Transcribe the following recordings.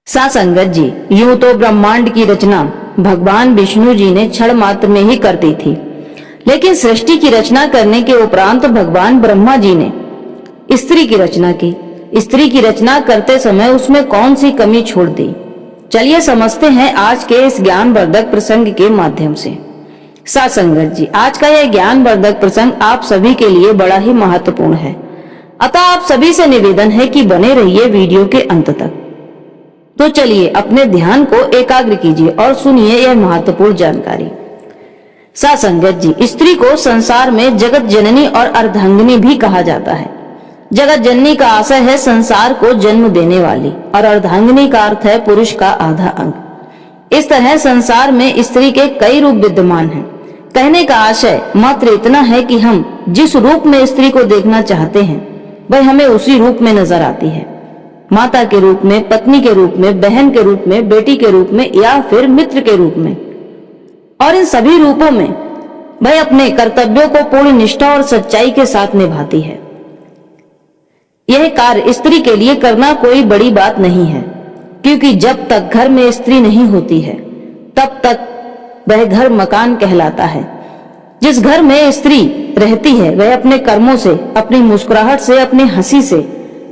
सासंगत जी, यूं तो ब्रह्मांड की रचना भगवान विष्णु जी ने क्षण मात्र में ही कर दी थी, लेकिन सृष्टि की रचना करने के उपरांत भगवान ब्रह्मा जी ने स्त्री की रचना की। स्त्री की रचना करते समय उसमें कौन सी कमी छोड़ दी, चलिए समझते हैं आज के इस ज्ञानवर्धक प्रसंग के माध्यम से। सासंगत जी, आज का यह ज्ञानवर्धक प्रसंग आप सभी के लिए बड़ा ही महत्वपूर्ण है, अतः आप सभी से निवेदन है कि बने रहिए वीडियो के अंत तक। तो चलिए अपने ध्यान को एकाग्र कीजिए और सुनिए यह महत्वपूर्ण जानकारी। सासंगत जी, स्त्री को संसार में जगत जननी और अर्धांगिनी भी कहा जाता है। जगत जननी का आशय है संसार को जन्म देने वाली और अर्धांगिनी का अर्थ है पुरुष का आधा अंग। इस तरह संसार में स्त्री के कई रूप विद्यमान हैं। कहने का आशय मात्र इतना है कि हम जिस रूप में स्त्री को देखना चाहते हैं वह हमें उसी रूप में नजर आती है, माता के रूप में, पत्नी के रूप में, बहन के रूप में, बेटी के रूप में या फिर मित्र के रूप में। और इन सभी रूपों में वह अपने कर्तव्यों को पूर्ण निष्ठा और सच्चाई के साथ निभाती है। यह कार्य स्त्री के लिए करना कोई बड़ी बात नहीं है, क्योंकि जब तक घर में स्त्री नहीं होती है तब तक वह घर मकान कहलाता है। जिस घर में स्त्री रहती है वह अपने कर्मों से, अपनी मुस्कुराहट से, अपनी हंसी से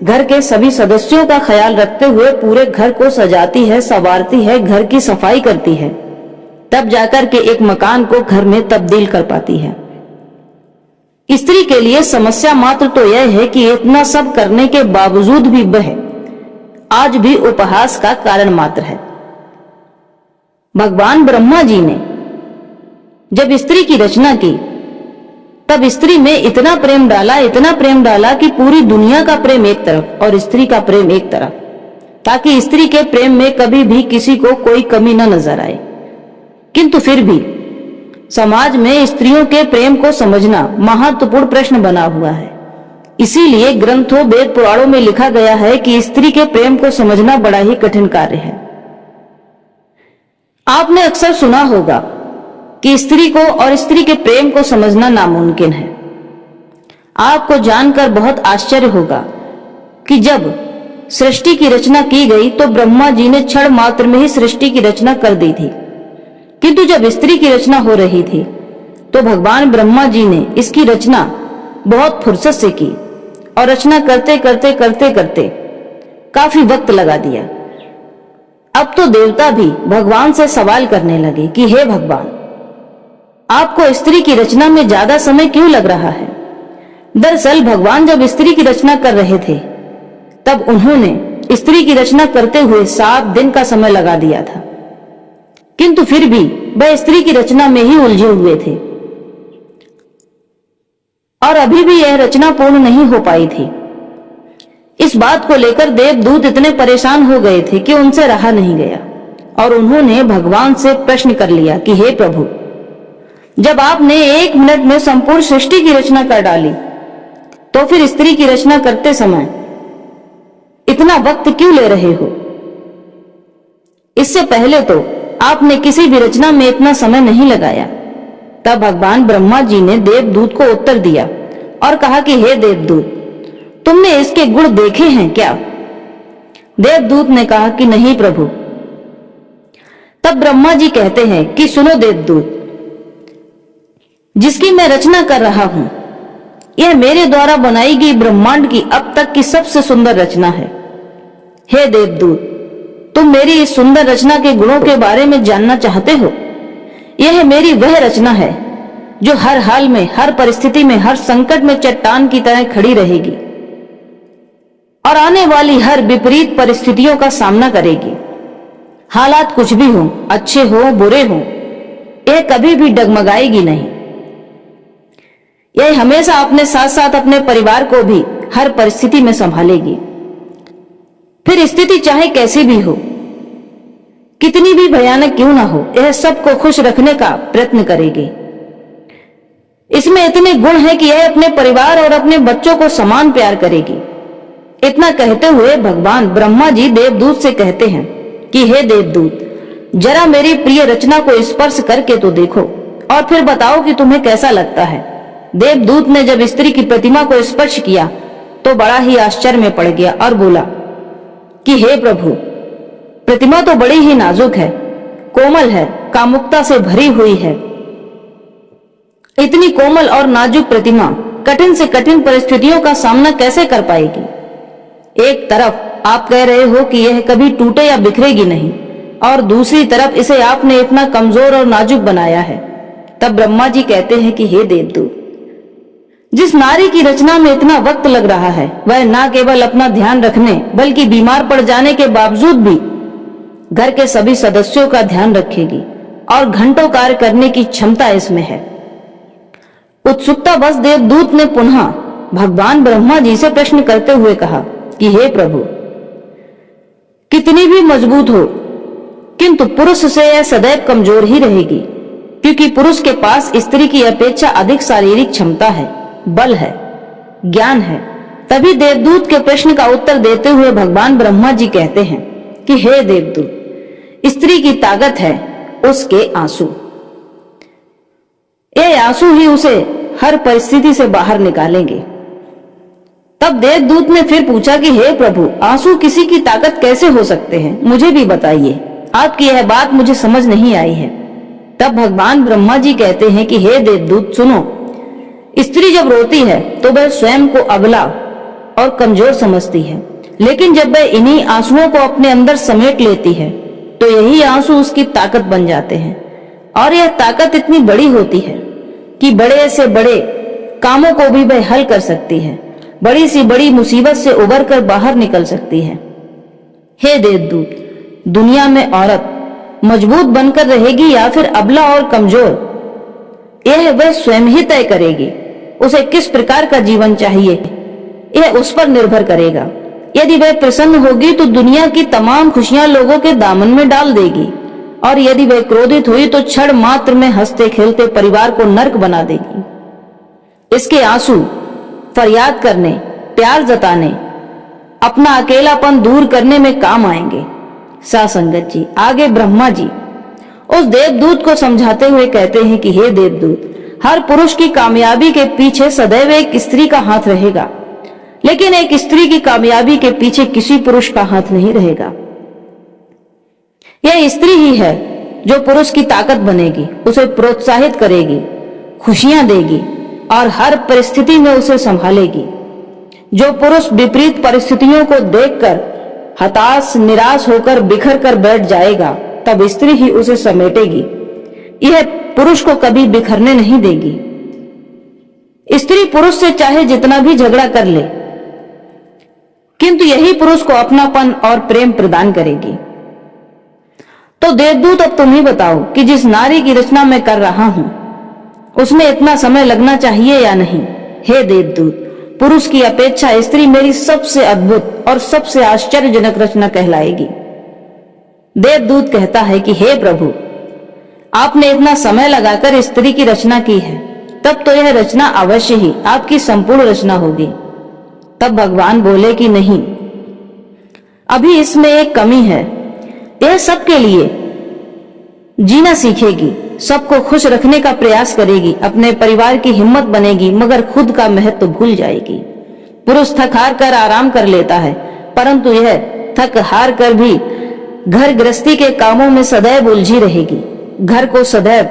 घर के सभी सदस्यों का ख्याल रखते हुए पूरे घर को सजाती है, संवारती है, घर की सफाई करती है, तब जाकर के एक मकान को घर में तब्दील कर पाती है। स्त्री के लिए समस्या मात्र तो यह है कि इतना सब करने के बावजूद भी वह आज भी उपहास का कारण मात्र है। भगवान ब्रह्मा जी ने जब स्त्री की रचना की तब स्त्री में इतना प्रेम डाला कि पूरी दुनिया का प्रेम एक तरफ और स्त्री का प्रेम एक तरफ, ताकि स्त्री के प्रेम में कभी भी किसी को कोई कमी न नजर आए। किंतु फिर भी समाज में स्त्रियों के प्रेम को समझना महत्वपूर्ण प्रश्न बना हुआ है। इसीलिए ग्रंथों, वेद पुराणों में लिखा गया है कि स्त्री के प्रेम को समझना बड़ा ही कठिन कार्य है। आपने अक्सर सुना होगा कि स्त्री को और स्त्री के प्रेम को समझना नामुमकिन है। आपको जानकर बहुत आश्चर्य होगा कि जब सृष्टि की रचना की गई तो ब्रह्मा जी ने क्षण मात्र में ही सृष्टि की रचना कर दी थी, किंतु जब स्त्री की रचना हो रही थी तो भगवान ब्रह्मा जी ने इसकी रचना बहुत फुर्सत से की और रचना करते करते करते करते काफी वक्त लगा दिया। अब तो देवता भी भगवान से सवाल करने लगे कि हे भगवान, आपको स्त्री की रचना में ज्यादा समय क्यों लग रहा है? दरअसल भगवान जब स्त्री की रचना कर रहे थे तब उन्होंने स्त्री की रचना करते हुए 7 दिन का समय लगा दिया था, किंतु फिर भी वह स्त्री की रचना में ही उलझे हुए थे और अभी भी यह रचना पूर्ण नहीं हो पाई थी। इस बात को लेकर देवदूत इतने परेशान हो गए थे कि उनसे रहा नहीं गया और उन्होंने भगवान से प्रश्न कर लिया कि हे प्रभु, जब आपने 1 मिनट में संपूर्ण सृष्टि की रचना कर डाली तो फिर स्त्री की रचना करते समय इतना वक्त क्यों ले रहे हो? इससे पहले तो आपने किसी भी रचना में इतना समय नहीं लगाया। तब भगवान ब्रह्मा जी ने देवदूत को उत्तर दिया और कहा कि हे देवदूत, तुमने इसके गुण देखे हैं क्या? देवदूत ने कहा कि नहीं प्रभु। तब ब्रह्मा जी कहते हैं कि सुनो देवदूत, जिसकी मैं रचना कर रहा हूं यह मेरे द्वारा बनाई गई ब्रह्मांड की अब तक की सबसे सुंदर रचना है। हे देवदूत, तुम मेरी इस सुंदर रचना के गुणों के बारे में जानना चाहते हो? यह मेरी वह रचना है जो हर हाल में, हर परिस्थिति में, हर संकट में चट्टान की तरह खड़ी रहेगी और आने वाली हर विपरीत परिस्थितियों का सामना करेगी। हालात कुछ भी हो, अच्छे हो, बुरे हो, यह कभी भी डगमगाएगी नहीं। यह हमेशा अपने साथ साथ अपने परिवार को भी हर परिस्थिति में संभालेगी। फिर स्थिति चाहे कैसी भी हो, कितनी भी भयानक क्यों ना हो, यह सबको खुश रखने का प्रयत्न करेगी। इसमें इतने गुण हैं कि यह अपने परिवार और अपने बच्चों को समान प्यार करेगी। इतना कहते हुए भगवान ब्रह्मा जी देवदूत से कहते हैं कि हे देवदूत, जरा मेरी प्रिय रचना को स्पर्श करके तो देखो और फिर बताओ कि तुम्हें कैसा लगता है। देवदूत ने जब स्त्री की प्रतिमा को स्पर्श किया तो बड़ा ही आश्चर्य में पड़ गया और बोला कि हे प्रभु, प्रतिमा तो बड़ी ही नाजुक है, कोमल है, कामुकता से भरी हुई है। इतनी कोमल और नाजुक प्रतिमा कठिन से कठिन परिस्थितियों का सामना कैसे कर पाएगी? एक तरफ आप कह रहे हो कि यह कभी टूटे या बिखरेगी नहीं, और दूसरी तरफ इसे आपने इतना कमजोर और नाजुक बनाया है। तब ब्रह्मा जी कहते हैं कि हे देवदूत, जिस नारी की रचना में इतना वक्त लग रहा है, वह न केवल अपना ध्यान रखने बल्कि बीमार पड़ जाने के बावजूद भी घर के सभी सदस्यों का ध्यान रखेगी और घंटों कार्य करने की क्षमता इसमें है। उत्सुकतावश देवदूत ने पुनः भगवान ब्रह्मा जी से प्रश्न करते हुए कहा कि हे प्रभु, कितनी भी मजबूत हो किंतु पुरुष से यह सदैव कमजोर ही रहेगी, क्योंकि पुरुष के पास स्त्री की अपेक्षा अधिक शारीरिक क्षमता है, बल है, ज्ञान है। तभी देवदूत के प्रश्न का उत्तर देते हुए भगवान ब्रह्मा जी कहते हैं कि हे देवदूत, स्त्री की ताकत है उसके आंसू। ये आंसू ही उसे हर परिस्थिति से बाहर निकालेंगे। तब देवदूत ने फिर पूछा कि हे प्रभु, आंसू किसी की ताकत कैसे हो सकते हैं? मुझे भी बताइए, आपकी यह बात मुझे समझ नहीं आई है। तब भगवान ब्रह्मा जी कहते हैं कि हे देवदूत सुनो, स्त्री जब रोती है तो वह स्वयं को अबला और कमजोर समझती है, लेकिन जब वह इन्हीं आंसुओं को अपने अंदर समेट लेती है तो यही आंसू उसकी ताकत बन जाते हैं। और यह ताकत इतनी बड़ी होती है कि बड़े से बड़े कामों को भी वह हल कर सकती है, बड़ी सी बड़ी मुसीबत से उबर कर बाहर निकल सकती है। हे देवदूत, दुनिया में औरत मजबूत बनकर रहेगी या फिर अबला और कमजोर, यह वह स्वयं ही तय करेगी। उसे किस प्रकार का जीवन चाहिए यह उस पर निर्भर करेगा। यदि वह प्रसन्न होगी तो दुनिया की तमाम खुशियां लोगों के दामन में डाल देगी, और यदि वह क्रोधित हुई तो क्षण मात्र में हंसते खेलते परिवार को नर्क बना देगी। इसके आंसू फरियाद करने, प्यार जताने, अपना अकेलापन दूर करने में काम आएंगे। सासंगत जी आगे ब्रह्मा जी उस देवदूत को समझाते हुए कहते हैं कि हे देवदूत, हर पुरुष की कामयाबी के पीछे सदैव एक स्त्री का हाथ रहेगा, लेकिन एक स्त्री की कामयाबी के पीछे किसी पुरुष का हाथ नहीं रहेगा। यह स्त्री ही है जो पुरुष की ताकत बनेगी, उसे प्रोत्साहित करेगी, खुशियां देगी और हर परिस्थिति में उसे संभालेगी। जो पुरुष विपरीत परिस्थितियों को देखकर हताश निराश होकर बिखर कर बैठ जाएगा, तब स्त्री ही उसे समेटेगी। यह पुरुष को कभी बिखरने नहीं देगी। स्त्री पुरुष से चाहे जितना भी झगड़ा कर ले, किंतु यही पुरुष को अपनापन और प्रेम प्रदान करेगी। तो देवदूत, अब तुम ही बताओ कि जिस नारी की रचना मैं कर रहा हूं उसमें इतना समय लगना चाहिए या नहीं? हे देवदूत, पुरुष की अपेक्षा स्त्री मेरी सबसे अद्भुत और सबसे आश्चर्यजनक रचना कहलाएगी। देवदूत कहता है कि हे प्रभु, आपने इतना समय लगाकर स्त्री की रचना की है, तब तो यह रचना अवश्य ही आपकी संपूर्ण रचना होगी। तब भगवान बोले कि नहीं, अभी इसमें एक कमी है। यह सबके लिए जीना सीखेगी, सबको खुश रखने का प्रयास करेगी, अपने परिवार की हिम्मत बनेगी, मगर खुद का महत्व भूल जाएगी। पुरुष थक हार कर आराम कर लेता है, परंतु यह थक हार कर भी घर गृहस्थी के कामों में सदैव उलझी रहेगी। घर को सदैव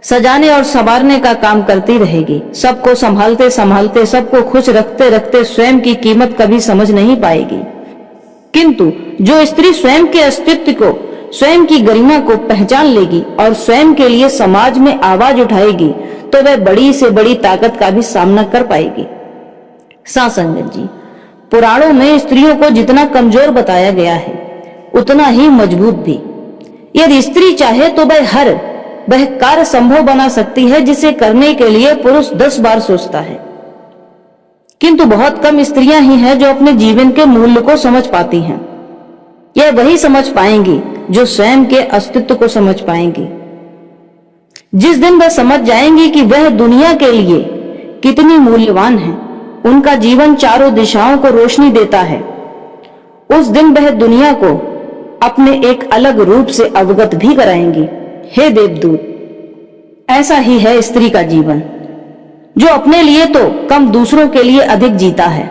सजाने और संवारने का काम करती रहेगी। सबको संभालते संभालते, सबको खुश रखते रखते स्वयं की कीमत कभी समझ नहीं पाएगी। किंतु जो स्त्री स्वयं के अस्तित्व को, स्वयं की गरिमा को पहचान लेगी और स्वयं के लिए समाज में आवाज उठाएगी, तो वह बड़ी से बड़ी ताकत का भी सामना कर पाएगी। सासंगत जी, पुराणों में स्त्रियों को जितना कमजोर बताया गया है, उतना ही मजबूत भी। यदि स्त्री चाहे तो वह कार्य संभव बना सकती है जिसे करने के लिए पुरुष 10 बार सोचता है। किंतु बहुत कम स्त्रियां ही हैं जो अपने जीवन के मूल्य को समझ पाती हैं। यह वही समझ पाएंगी जो स्वयं के अस्तित्व को समझ पाएंगी। जिस दिन वह समझ जाएंगी कि वह दुनिया के लिए कितनी मूल्यवान है, उनका जीवन चारों दिशाओं को रोशनी देता है, उस दिन वह दुनिया को अपने एक अलग रूप से अवगत भी कराएंगी। हे देवदूत, ऐसा ही है स्त्री का जीवन, जो अपने लिए तो कम दूसरों के लिए अधिक जीता है।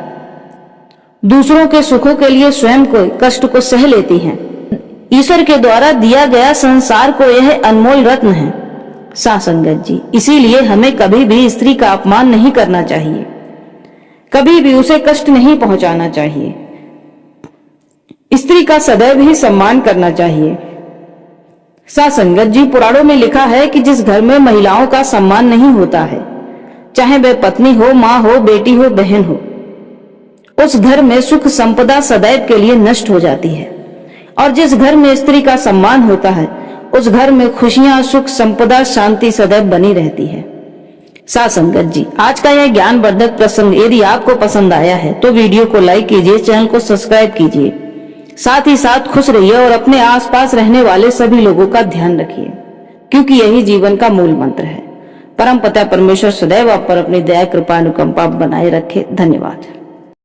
दूसरों के सुखों के लिए स्वयं को कष्ट को सह लेती हैं। ईश्वर के द्वारा दिया गया संसार को यह अनमोल रत्न है। साथ संगत जी, इसीलिए हमें कभी भी स्त्री का अपमान नहीं करना चाहिए, कभी भी उसे कष्ट नहीं पहुंचाना चाहिए। स्त्री का सदैव ही सम्मान करना चाहिए। साथ संगत जी, पुराणों में लिखा है कि जिस घर में महिलाओं का सम्मान नहीं होता है, चाहे वह पत्नी हो, माँ हो, बेटी हो, बहन हो, उस घर में सुख संपदा सदैव के लिए नष्ट हो जाती है। और जिस घर में स्त्री का सम्मान होता है, उस घर में खुशियां, सुख संपदा, शांति सदैव बनी रहती है। साथ संगत जी, आज का यह ज्ञानवर्धक प्रसंग यदि आपको पसंद आया है तो वीडियो को लाइक कीजिए, चैनल को सब्सक्राइब कीजिए, साथ ही साथ खुश रहिए और अपने आसपास रहने वाले सभी लोगों का ध्यान रखिए, क्योंकि यही जीवन का मूल मंत्र है। परम पिता परमेश्वर सदैव आप पर अपनी दया, कृपा, अनुकंपा बनाए रखे। धन्यवाद।